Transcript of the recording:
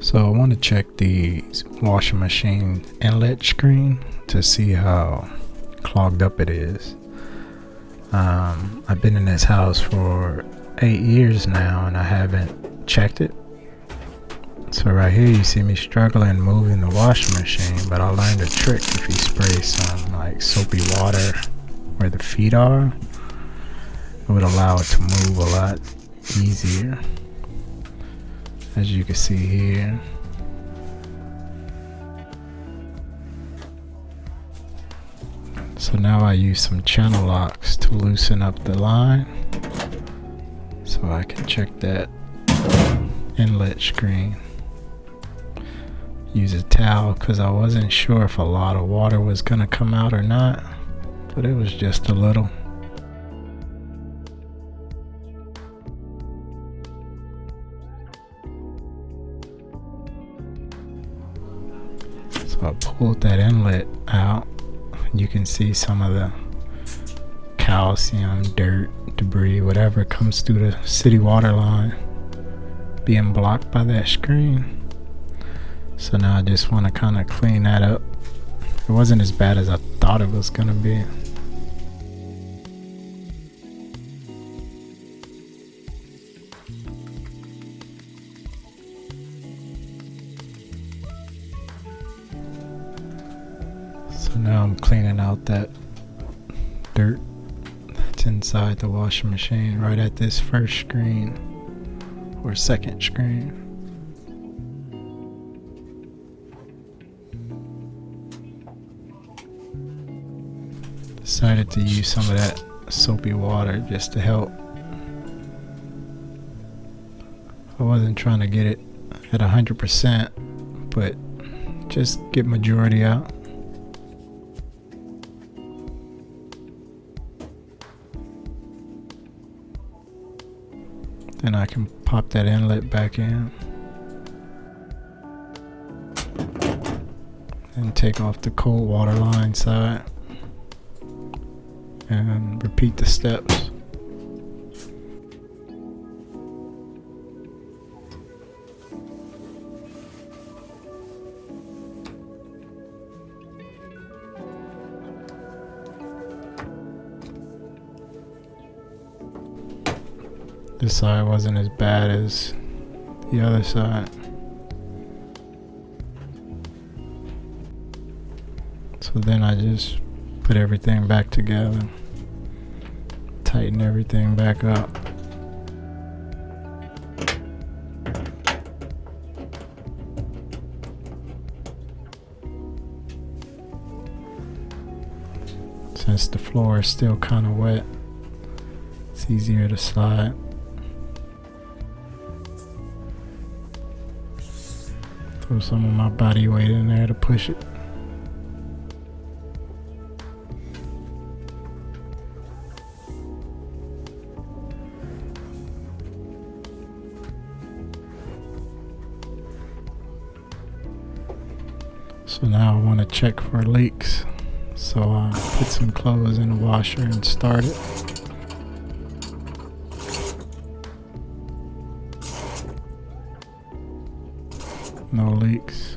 So I want to check the washing machine inlet screen to see how clogged up it is. I've been in this house for 8 years now and I haven't checked it. So right here you see me struggling moving the washing machine, but I learned a trick. If you spray some like soapy water where the feet are, it would allow it to move a lot easier, as you can see here. So now I use some channel locks to loosen up the line so I can check that inlet screen. Use a towel because I wasn't sure if a lot of water was gonna come out or not, but it was just a little. So I pulled that inlet out. You can see some of the calcium, dirt, debris, whatever comes through the city water line being blocked by that screen. So now I just want to kind of clean that up. It wasn't as bad as I thought it was gonna be. So now I'm cleaning out that dirt that's inside the washing machine right at this first screen or second screen. Decided to use some of that soapy water just to help. I wasn't trying to get it at 100%, but just get majority out. Then I can pop that inlet back in and take off the cold water line side and repeat the steps. This side wasn't as bad as the other side. So then I just put everything back together, tighten everything back up. Since the floor is still kind of wet, it's easier to slide. Throw some of my body weight in there to push it. So now I want to check for leaks. So I put some clothes in the washer and start it. No leaks.